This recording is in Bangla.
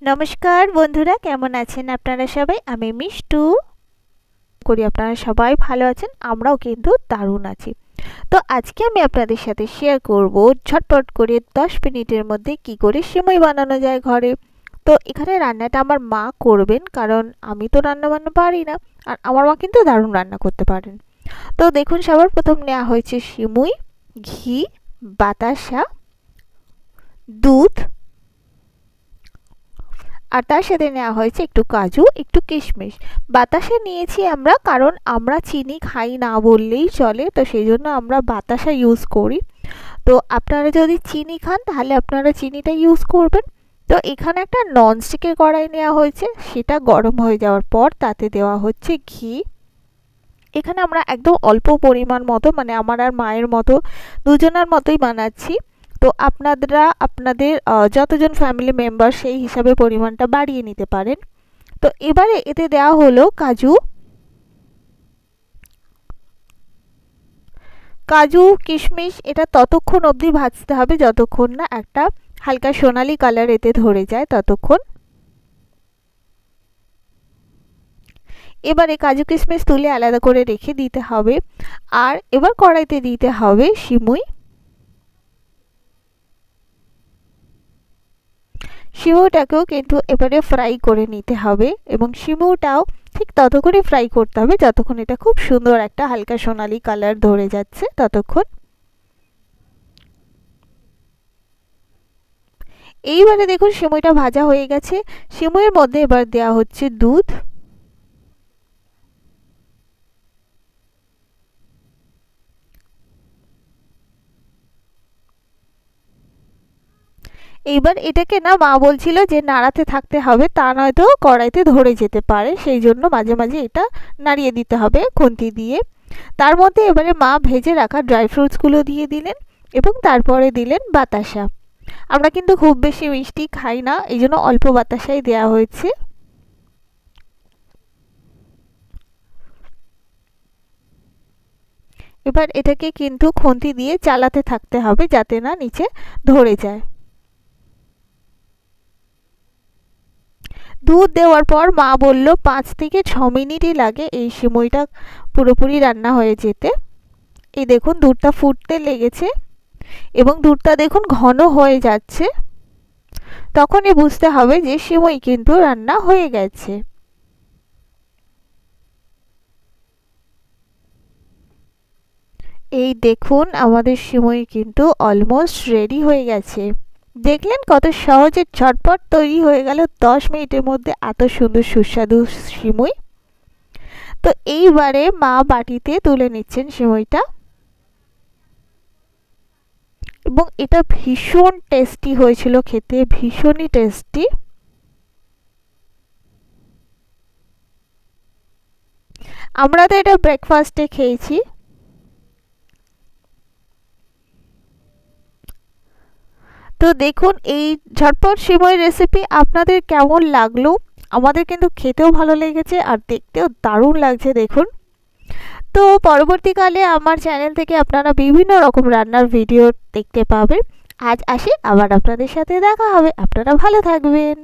নমস্কার বন্ধুরা, কেমন আছেন আপনারা সবাই? আমি মিষ্টু। করি আপনারা সবাই ভালো আছেন, আমরাও কিন্তু দারুণ আছি। তো আজকে আমি আপনাদের সাথে শেয়ার করব ঝটপট করে 10 মিনিটের মধ্যে কি করে সিমই বানানো যায় ঘরে। তো এখানে রান্নাটা আমার মা করবেন, কারণ আমি তো রান্না বান্না পারি না, আর আমার মা কিন্তু দারুণ রান্না করতে পারেন। তো দেখুন, সবার প্রথম নেওয়া হয়েছে সিমুই, ঘি, বাতাসা, দুধ, আর তার সাথে নেওয়া হয়েছে একটু কাজু, একটু কিশমিশ। বাতাসা নিয়েছি আমরা, কারণ আমরা চিনি খাই না বললেই চলে, তো সেই জন্য আমরা বাতাসা ইউজ করি। তো আপনারা যদি চিনি খান তাহলে আপনারা চিনিটা ইউজ করবেন। তো এখানে একটা ননস্টিকের কড়াই নেওয়া হয়েছে, সেটা গরম হয়ে যাওয়ার পর তাতে দেওয়া হচ্ছে ঘি। এখানে আমরা একদম অল্প পরিমাণ মতো, মানে আমার আর মায়ের মতো দুজনের মতোই বানাচ্ছি। তো আপনারা আপনাদের যতজন ফ্যামিলি মেম্বার সেই হিসাবে পরিমাণটা বাড়িয়ে নিতে পারেন। তো এবারে এতে দেওয়া হলো কাজু, কিশমিশ। এটা ততক্ষণ অবধি ভাজতে হবে যতক্ষণ না একটা হালকা সোনালি কালার এতে ধরে যায়, ততক্ষণ। এবারে কাজু কিশমিশ তুলে আলাদা করে রেখে দিতে হবে, আর এবার কড়াইতে দিতে হবে সিমুই। সিমুটাকেও কিন্তু এবারে ফ্রাই করে নিতে হবে, এবং সিমুটাও ঠিক ততক্ষণই ফ্রাই করতে হবে যতক্ষণ এটা খুব সুন্দর একটা হালকা সোনালি কালার ধরে যাচ্ছে, ততক্ষণ। এইবারে দেখুন সিমুইটা ভাজা হয়ে গেছে। সিমুইয়ের মধ্যে এবার দেওয়া হচ্ছে দুধ, এইবার এটাকে না, মা বলছিল যে নাড়াতে থাকতে হবে, তা নয়তো কড়াইতে ধরে যেতে পারে, সেই জন্য মাঝে মাঝে এটা নাড়িয়ে দিতে হবে খুন্তি দিয়ে। তার মধ্যে এবারে মা ভেজে রাখা ড্রাই ফ্রুটসগুলো দিয়ে দিলেন, এবং তারপরে দিলেন বাতাসা। আমরা কিন্তু খুব বেশি মিষ্টি খাই না, এই জন্য অল্প বাতাসাই দেওয়া হয়েছে। এবার এটাকে কিন্তু খুন্তি দিয়ে চালাতে থাকতে হবে যাতে না নিচে ধরে যায়। দুধ দেওয়ার পর মা বলল 5 থেকে 6 মিনিটই লাগে এই সিমইটা পুরোপুরি রান্না হয়ে যেতে। এই দেখুন দুধটা ফুটতে লেগেছে, এবং দুধটা দেখুন ঘন হয়ে যাচ্ছে, তখনই বুঝতে হবে যে সিমই কিন্তু রান্না হয়ে গেছে। এই দেখুন আমাদের সিমই কিন্তু অলমোস্ট রেডি হয়ে গেছে। দেখলেন কত সহজে ঝটপট তৈরি হয়ে গেল 10 মিনিটের মধ্যে এত সুন্দর সুস্বাদু সিমই। তো এইবারে মা বাটিতে তুলে নিচ্ছেন সিমইটা, এবং এটা ভীষণ টেস্টি হয়েছিল খেতে, ভীষণই টেস্টি। আমরা তো এটা ব্রেকফাস্টে খেয়েছি। তো দেখুন এই ঝটপট সিমই রেসিপি আপনাদের কেমন লাগলো? আমাদের কিন্তু খেতেও ভালো লেগেছে, আর দেখতেও দারুণ লাগছে দেখুন। তো পরবর্তীকালে আমার চ্যানেল থেকে আপনারা বিভিন্ন রকম রান্নার ভিডিও দেখতে পাবেন। আজ আসি, আবার আপনাদের সাথে দেখা হবে। আপনারা ভালো থাকবেন।